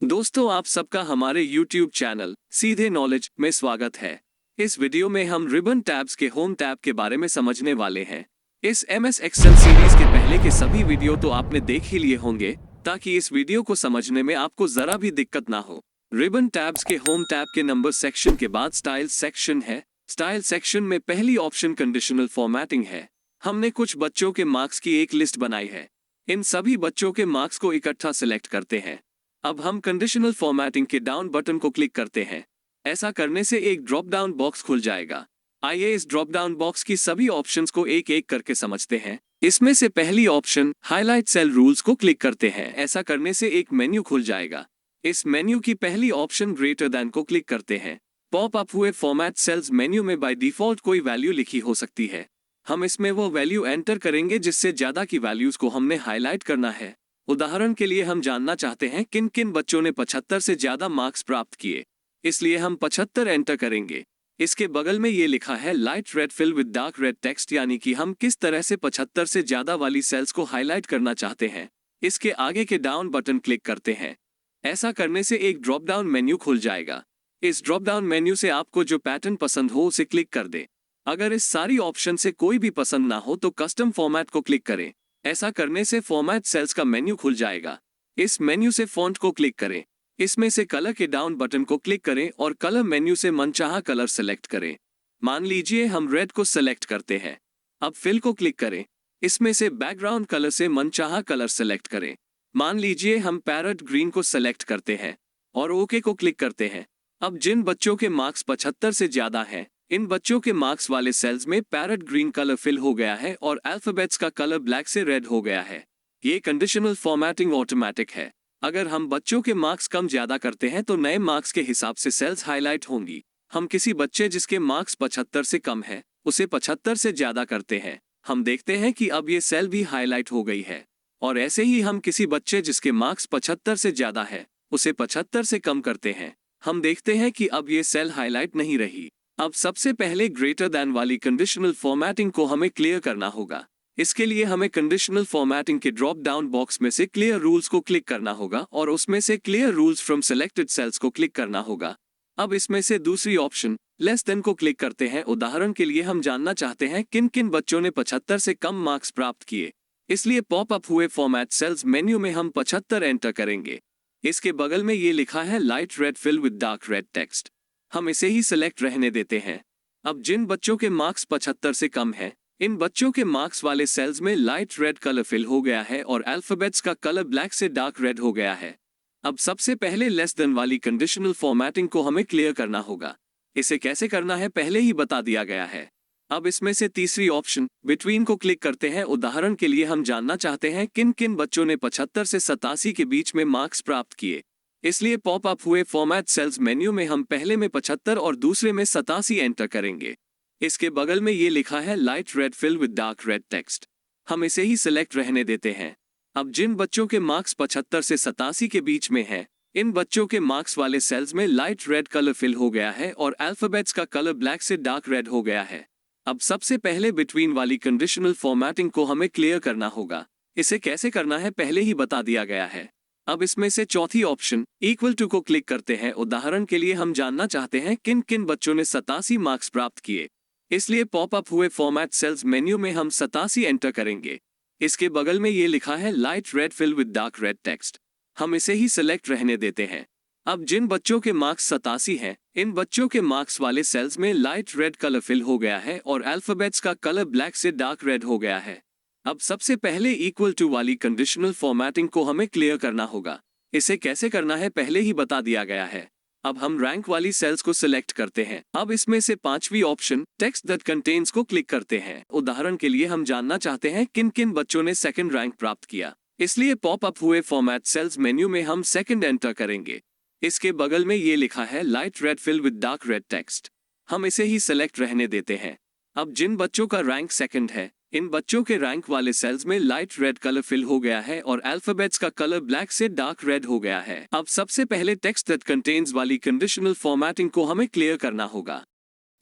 दोस्तों, आप सबका हमारे YouTube चैनल सीधे नॉलेज में स्वागत है। इस वीडियो में हम रिबन टैब्स के होम टैब के बारे में समझने वाले हैं। इस MS एक्सेल सीरीज के पहले के सभी वीडियो तो आपने देख ही लिए होंगे, ताकि इस वीडियो को समझने में आपको जरा भी दिक्कत ना हो। रिबन टैब्स के होम टैब के नंबर सेक्शन के बाद स्टाइल सेक्शन है। स्टाइल सेक्शन में पहली ऑप्शन कंडीशनल फॉर्मेटिंग है। हमने कुछ बच्चों के मार्क्स की एक लिस्ट बनाई है। इन सभी बच्चों के मार्क्स को इकट्ठा सिलेक्ट करते हैं। अब हम कंडीशनल फॉर्मेटिंग के डाउन बटन को क्लिक करते हैं। ऐसा करने से एक ड्रॉप डाउन बॉक्स खुल जाएगा। आइए इस ड्रॉप डाउन बॉक्स की सभी ऑप्शंस को एक एक करके समझते हैं। इसमें से पहली ऑप्शन हाईलाइट सेल रूल्स को क्लिक करते हैं। ऐसा करने से एक मेन्यू खुल जाएगा। इस मेन्यू की पहली ऑप्शन ग्रेटर देन को क्लिक करते हैं। पॉप अप हुए फॉर्मेट सेल्स मेन्यू में बाय डिफॉल्ट कोई वैल्यू लिखी हो सकती है। हम इसमें वो वैल्यू एंटर करेंगे जिससे ज्यादा की वैल्यूज को हमने हाईलाइट करना है। उदाहरण के लिए हम जानना चाहते हैं किन किन बच्चों ने 75 से ज्यादा मार्क्स प्राप्त किए, इसलिए हम 75 एंटर करेंगे। इसके बगल में ये लिखा है light red fill with dark red text, यानी कि हम किस तरह से 75 से ज्यादा वाली सेल्स को हाईलाइट करना चाहते हैं। इसके आगे के डाउन बटन क्लिक करते हैं। ऐसा करने से एक ड्रॉप डाउन मेन्यू खुल जाएगा। इस ड्रॉप डाउन मेन्यू से आपको जो पैटर्न पसंद हो उसे क्लिक कर दे। अगर इस सारी ऑप्शन से कोई भी पसंद ना हो तो कस्टम फॉर्मेट को क्लिक करें। ऐसा करने से फॉर्मेट सेल्स का मेन्यू खुल जाएगा। इस मेन्यू से फॉन्ट को क्लिक करें। इसमें से कलर के डाउन बटन को क्लिक करें और कलर मेन्यू से मनचाहा कलर सेलेक्ट करें। मान लीजिए हम रेड को सेलेक्ट करते हैं। अब फिल को क्लिक करें। इसमें से बैकग्राउंड कलर से मनचाहा कलर सेलेक्ट करें। मान लीजिए हम पैरेट ग्रीन को सेलेक्ट करते हैं और ओके को क्लिक करते हैं। अब जिन बच्चों के मार्क्स 75 से ज्यादा हैं, इन बच्चों के मार्क्स वाले सेल्स में पैरेट ग्रीन कलर फिल हो गया है और अल्फाबेट्स का कलर ब्लैक से रेड हो गया है। ये कंडीशनल फॉर्मेटिंग ऑटोमेटिक है। अगर हम बच्चों के मार्क्स कम ज्यादा करते हैं तो नए मार्क्स के हिसाब से सेल्स हाईलाइट होंगी। हम किसी बच्चे जिसके मार्क्स 75 से कम है उसे 75 से ज्यादा करते हैं। हम देखते हैं कि अब ये सेल भी हाईलाइट हो गई है। और ऐसे ही हम किसी बच्चे जिसके मार्क्स 75 से ज्यादा है उसे 75 से कम करते हैं। हम देखते हैं कि अब ये सेल हाईलाइट नहीं रही। अब सबसे पहले ग्रेटर देन वाली कंडीशनल फॉर्मेटिंग को हमें क्लियर करना होगा। इसके लिए हमें कंडीशनल फॉर्मेटिंग के ड्रॉप डाउन बॉक्स में से क्लियर रूल्स को क्लिक करना होगा और उसमें से clear rules from selected cells को क्लिक करना होगा। अब इसमें से दूसरी ऑप्शन लेस देन को क्लिक करते हैं। उदाहरण के लिए हम जानना चाहते हैं किन किन बच्चों ने 75 से कम मार्क्स प्राप्त किए, इसलिए पॉप अप हुए फॉर्मेट सेल्स मेन्यू में हम 75 एंटर करेंगे। इसके बगल में ये लिखा है light red fill with dark red text. हम इसे ही सिलेक्ट रहने देते हैं। अब जिन बच्चों के मार्क्स 75 से कम हैं, इन बच्चों के मार्क्स वाले सेल्स में लाइट रेड कलर फिल हो गया है और अल्फाबेट्स का कलर ब्लैक से डार्क रेड हो गया है। अब सबसे पहले लेस देन वाली कंडीशनल फॉर्मेटिंग को हमें क्लियर करना होगा। इसे कैसे करना है पहले ही बता दिया गया है। अब इसमें से तीसरी ऑप्शन बिटवीन को क्लिक करते हैं। उदाहरण के लिए हम जानना चाहते हैं किन किन बच्चों ने 75 से 87 के बीच में मार्क्स प्राप्त किए, इसलिए पॉप अप हुए फॉर्मेट सेल्स मेन्यू में हम पहले में 75 और दूसरे में 87 एंटर करेंगे। इसके बगल में ये लिखा है light red fill with dark red text. हम इसे ही सिलेक्ट रहने देते हैं। अब जिन बच्चों के मार्क्स 75 से 87 के बीच में हैं, इन बच्चों के मार्क्स वाले सेल्स में लाइट रेड कलर फिल हो गया है और अल्फाबेट्स का कलर ब्लैक से डार्क रेड हो गया है। अब सबसे पहले बिटवीन वाली कंडीशनल फॉर्मेटिंग को हमें क्लियर करना होगा। इसे कैसे करना है पहले ही बता दिया गया है। अब इसमें से चौथी ऑप्शन इक्वल टू को क्लिक करते हैं। उदाहरण के लिए हम जानना चाहते हैं किन किन बच्चों ने 87 मार्क्स प्राप्त किए, इसलिए पॉप अप हुए फॉर्मेट सेल्स मेन्यू में हम 87 एंटर करेंगे। इसके बगल में ये लिखा है light red fill with dark red text. हम इसे ही सिलेक्ट रहने देते हैं। अब जिन बच्चों के मार्क्स 87 हैं, इन बच्चों के मार्क्स वाले सेल्स में लाइट रेड कलर फिल हो गया है और अल्फाबेट्स का कलर ब्लैक से डार्क रेड हो गया है। अब सबसे पहले इक्वल टू वाली कंडीशनल फॉर्मेटिंग को हमें क्लियर करना होगा। इसे कैसे करना है पहले ही बता दिया गया है। अब हम रैंक वाली सेल्स को सिलेक्ट करते हैं। अब इसमें से पांचवी ऑप्शन टेक्स्ट दैट कंटेन्स को क्लिक करते हैं। उदाहरण के लिए हम जानना चाहते हैं किन किन बच्चों ने सेकंड रैंक प्राप्त किया, इसलिए पॉप अप हुए फॉर्मेट सेल्स मेन्यू में हम सेकंड एंटर करेंगे। इसके बगल में ये लिखा है light red fill with dark red text. हम इसे ही सिलेक्ट रहने देते हैं। अब जिन बच्चों का रैंक सेकंड है, इन बच्चों के रैंक वाले सेल्स में लाइट रेड कलर फिल हो गया है और अल्फाबेट्स का कलर ब्लैक से डार्क रेड हो गया है। अब सबसे पहले टेक्स्ट दैट कंटेन्स वाली कंडीशनल फॉर्मेटिंग को हमें क्लियर करना होगा।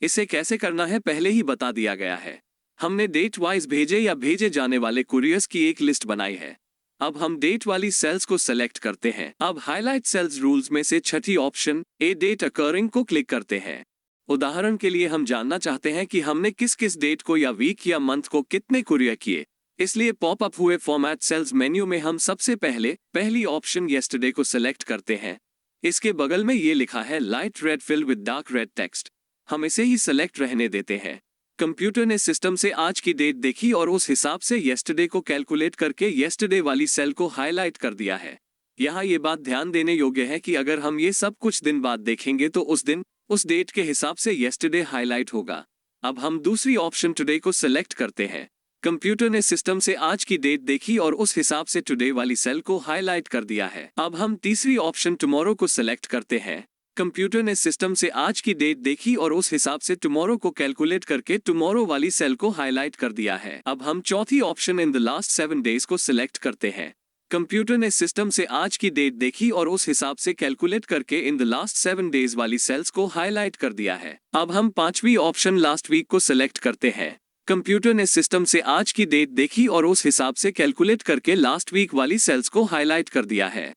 इसे कैसे करना है पहले ही बता दिया गया है। हमने डेट वाइज भेजे या भेजे जाने वाले कुरियर्स की एक लिस्ट बनाई है। अब हम डेट वाली सेल्स को सेलेक्ट करते हैं। अब हाईलाइट सेल्स रूल्स में से छठी ऑप्शन ए डेट अकरिंग को क्लिक करते हैं। उदाहरण के लिए हम जानना चाहते हैं कि हमने किस किस डेट को या वीक या मंथ को कितने कुरियर किए, इसलिए पॉपअप हुए फॉर्मेट सेल्स मेन्यू में हम सबसे पहली ऑप्शन येस्टरडे को सिलेक्ट करते हैं। इसके बगल में ये लिखा है light red fill with dark red text, हम इसे ही सिलेक्ट रहने देते हैं। कंप्यूटर ने सिस्टम से आज की डेट देखी और उस हिसाब से येस्टरडे को कैलकुलेट करके येस्टरडे वाली सेल को हाईलाइट कर दिया है। यहाँ ये बात ध्यान देने योग्य है कि अगर हम ये सब कुछ दिन बाद देखेंगे तो उस दिन उस डेट के हिसाब से येस्टरडे हाईलाइट होगा। अब हम दूसरी ऑप्शन टुडे को सिलेक्ट करते हैं। कंप्यूटर ने सिस्टम से आज की डेट देखी और उस हिसाब से टुडे वाली सेल को हाईलाइट कर दिया है। अब हम तीसरी ऑप्शन टुमारो को सिलेक्ट करते हैं। कंप्यूटर ने सिस्टम से आज की डेट देखी और उस हिसाब से टुमारो को कैलकुलेट करके टुमारो वाली सेल को हाईलाइट कर दिया है। अब हम चौथी option in the last 7 days को सिलेक्ट करते हैं। कंप्यूटर ने सिस्टम से आज की डेट देखी और उस हिसाब से कैलकुलेट करके इन द लास्ट 7 डेज वाली सेल्स को हाईलाइट कर दिया है। अब हम पांचवी ऑप्शन लास्ट वीक को सिलेक्ट करते हैं। कंप्यूटर ने सिस्टम से आज की डेट देखी और उस हिसाब से कैलकुलेट करके लास्ट वीक वाली सेल्स को हाईलाइट कर दिया है।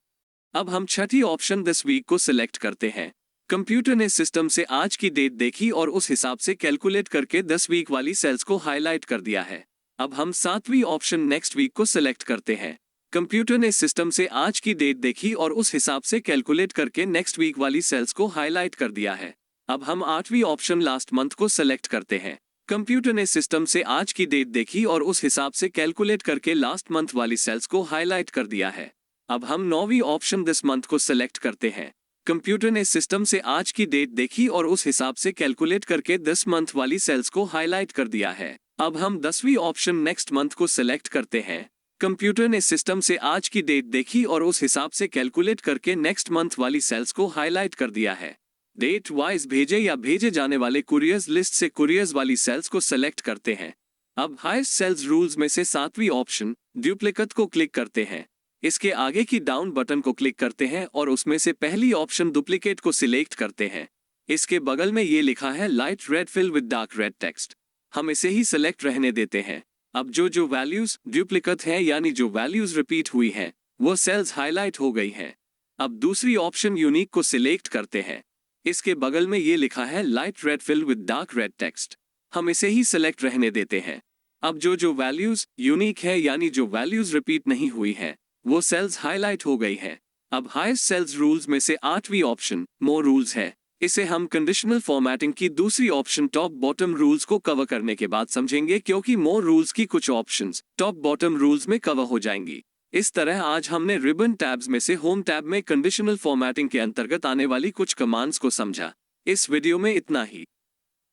अब हम छठी ऑप्शन दिस वीक को सिलेक्ट करते हैं। कंप्यूटर ने सिस्टम से आज की डेट देखी और उस हिसाब से कैलकुलेट करके 10 वीक वाली सेल्स को हाईलाइट कर दिया है। अब हम सातवीं ऑप्शन नेक्स्ट वीक को सिलेक्ट करते हैं। कंप्यूटर ने सिस्टम से आज की डेट देखी और उस हिसाब से कैलकुलेट करके नेक्स्ट वीक वाली सेल्स को हाईलाइट कर दिया है। अब हम आठवीं ऑप्शन लास्ट मंथ को सिलेक्ट करते हैं। कंप्यूटर ने सिस्टम से आज की डेट देखी और उस हिसाब से कैलकुलेट करके लास्ट मंथ वाली सेल्स को हाईलाइट कर दिया है। अब हम नौवीं ऑप्शन दिस मंथ को सिलेक्ट करते हैं। कंप्यूटर ने सिस्टम से आज की डेट देखी और उस हिसाब से कैलकुलेट करके 10 मंथ वाली सेल्स को हाईलाइट कर दिया है। अब हम 10वीं ऑप्शन नेक्स्ट मंथ को सिलेक्ट करते हैं। कंप्यूटर ने सिस्टम से आज की डेट देखी और उस हिसाब से कैलकुलेट करके नेक्स्ट मंथ वाली सेल्स को हाईलाइट कर दिया है। डेट वाइज भेजे या भेजे जाने वाले कुरियर्स लिस्ट से कुरियर्स वाली सेल्स को सेलेक्ट करते हैं। अब हाईएस्ट सेल्स रूल्स में से सातवीं ऑप्शन डुप्लीकेट को क्लिक करते हैं। इसके आगे की डाउन बटन को क्लिक करते हैं और उसमें से पहली ऑप्शन डुप्लीकेट को सिलेक्ट करते हैं। इसके बगल में ये लिखा है light red fill with dark red text, हम इसे ही सिलेक्ट रहने देते हैं। अब जो वैल्यूज डुप्लीकेट हैं यानी जो वैल्यूज रिपीट हुई हैं वो सेल्स हाईलाइट हो गई हैं। अब दूसरी ऑप्शन यूनिक को सिलेक्ट करते हैं। इसके बगल में ये लिखा है light red fill with dark red text, हम इसे ही सिलेक्ट रहने देते हैं। अब जो वैल्यूज यूनिक है यानी जो वैल्यूज रिपीट नहीं हुई हैं वो सेल्स हाईलाइट हो गई हैं। अब हाईएस्ट सेल्स रूल्स में से आठवीं ऑप्शन मोर रूल्स है। इसे हम कंडीशनल फॉर्मेटिंग की दूसरी ऑप्शन टॉप बॉटम रूल्स को कवर करने के बाद समझेंगे, क्योंकि मोर रूल्स की कुछ ऑप्शंस टॉप बॉटम रूल्स में कवर हो जाएंगी। इस तरह आज हमने रिबन टैब्स में से होम टैब में कंडीशनल फॉर्मेटिंग के अंतर्गत आने वाली कुछ कमांड्स को समझा। इस वीडियो में इतना ही।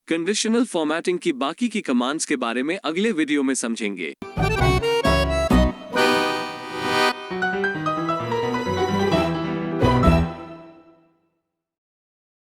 कंडीशनल फॉर्मेटिंग की बाकी की कमांड्स के बारे में अगले वीडियो में समझेंगे।